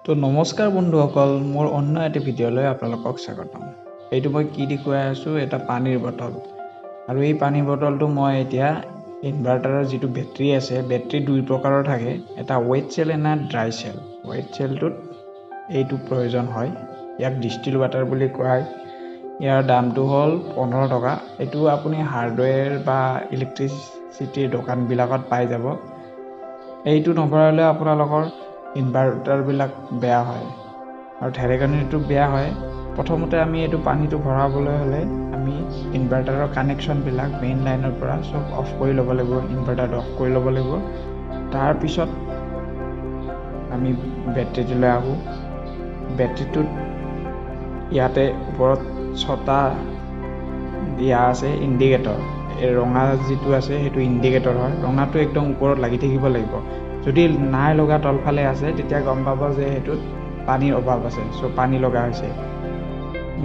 তো নমস্কাৰ বন্ধুসকল, মোৰ অন্য এটা ভিডিঅ'লৈ আপোনালোকক স্বাগতম। এইটো মই কি দেখুৱাই আছোঁ, এটা পানীৰ বটল। আৰু এই পানীৰ বটলটো মই এতিয়া ইনভাৰ্টাৰৰ যিটো বেটাৰী আছে, বেটাৰী দুই প্ৰকাৰৰ থাকে, এটা ৱেট চেল এটা ড্ৰাই চেল। ৱেট চেলটোত এইটো প্ৰয়োজন হয়, ইয়াক ডিষ্টিল ৱাটাৰ বুলি কোৱা হয়। ইয়াৰ দামটো হ'ল 15 টকা। এইটো আপুনি হাৰ্ডৱেৰ বা ইলেক্ট্ৰিচিটিৰ দোকানবিলাকত পাই যাব। এইটো নভৰালে আপোনালোকৰ ইনভাৰ্টাৰবিলাক বেয়া হয় আৰু ঢেৰেকনিটো বেয়া হয়। প্ৰথমতে আমি এইটো পানীটো ভৰাবলৈ হ'লে আমি ইনভাৰ্টাৰৰ কানেকশ্যনবিলাক মেইন লাইনৰ পৰা চব অফ কৰি ল'ব লাগিব, ইনভাৰ্টাৰটো অফ কৰি ল'ব লাগিব। তাৰপিছত আমি বেটাৰীটোলৈ আহোঁ। বেটাৰীটোত ইয়াতে ওপৰত 6টা দিয়া আছে ইণ্ডিকেটৰ। এই ৰঙা যিটো আছে সেইটো ইণ্ডিকেটৰ হয়। ৰঙাটো একদম ওপৰত লাগি থাকিব লাগিব। যদি নাই লগা তলফালে আছে তেতিয়া গম পাব যে সেইটোত পানীৰ অভাৱ আছে, চ' পানী লগা হৈছে।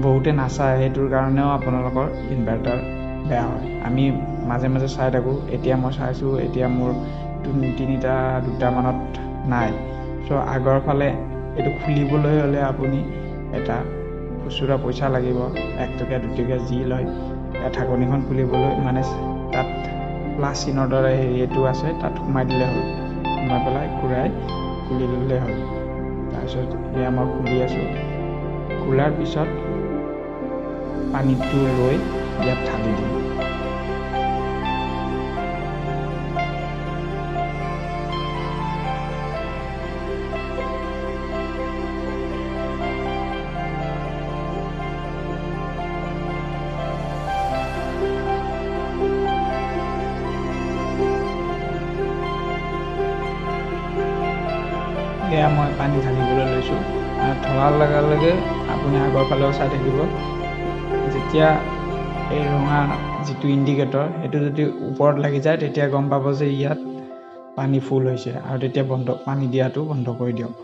বহুতে নাচায়, সেইটোৰ কাৰণেও আপোনালোকৰ ইনভাৰ্টাৰ বেয়া হয়। আমি মাজে মাজে চাই থাকোঁ। এতিয়া মই চাইছোঁ, এতিয়া মোৰ 2টামানত নাই। চ' আগৰ ফালে এইটো খুলিবলৈ হ'লে আপুনি এটা খুচুৰা পইচা লাগিব, 1 টকীয়া 2 টকীয়া যি লয়। ঢাকনিখন খুলিবলৈ মানে তাত প্লাছিনৰ দৰে এইটো আছে, তাত সোমাই দিলে হ'ল। সোমাই পেলাই ঘূৰাই খুলি ল'লে হ'ল। তাৰপিছত এয়া মই খুলি আছোঁ। খোলাৰ পিছত পানীটো লৈ ইয়াত ঢালি দিম। এয়া মই পানী ঢালিবলৈ লৈছোঁ। ঢলাৰ লগে লগে আপুনি আগৰ ফালেও চাই থাকিব। যেতিয়া এই ৰঙা যিটো ইণ্ডিকেটৰ সেইটো যদি ওপৰত লাগি যায় তেতিয়া গম পাব যে ইয়াত পানী ফুল হৈছে, আৰু তেতিয়া পানী দিয়াটো বন্ধ কৰি দিয়ক।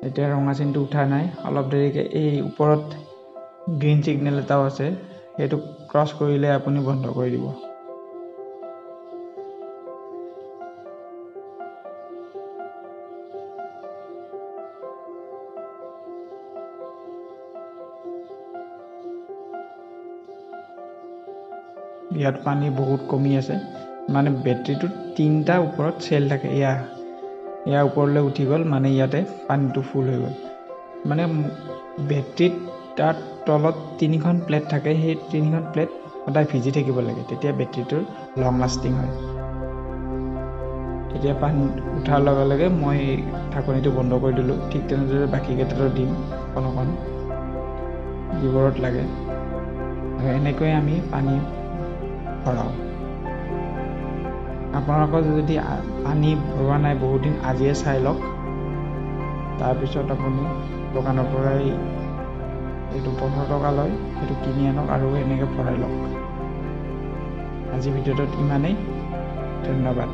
এতিয়া ৰঙা চিনটো উঠা নাই, অলপ দেৰিকৈ এই ওপৰত গ্ৰীণ ছিগনেল এটাও আছে, সেইটো ক্ৰছ কৰিলে আপুনি বন্ধ কৰি দিব। ইয়াত পানী বহুত কমি আছে, মানে বেটাৰীটোত 3টা ওপৰত চেল থাকে। ইয়াৰ ওপৰলৈ উঠি গ'ল, মানে ইয়াতে পানীটো ফুল হৈ গ'ল। মানে বেটাৰীত তাত তলত 3খন প্লেট থাকে, সেই 3খন প্লেট সদায় ভিজি থাকিব লাগে, তেতিয়া বেটাৰীটোৰ লং লাষ্টিং হয়। এতিয়া পানী উঠাৰ লগে লগে মই ঢাকনিটো বন্ধ কৰি দিলোঁ। ঠিক তেনেদৰে বাকীকেইটাতো দিম অকণ যিবোৰত লাগে, আৰু এনেকৈ আমি পানী ভৰাওঁ। আপোনালোকৰ যদি পানী ভৰোৱা নাই বহুত দিন, আজিয়ে চাই লওক। তাৰপিছত আপুনি দোকানৰ পৰাই এইটো 15 টকা লয়, সেইটো কিনি আনক আৰু এনেকৈ ভৰাই লওক। আজি ভিডিঅ'টোত ইমানেই। ধন্যবাদ।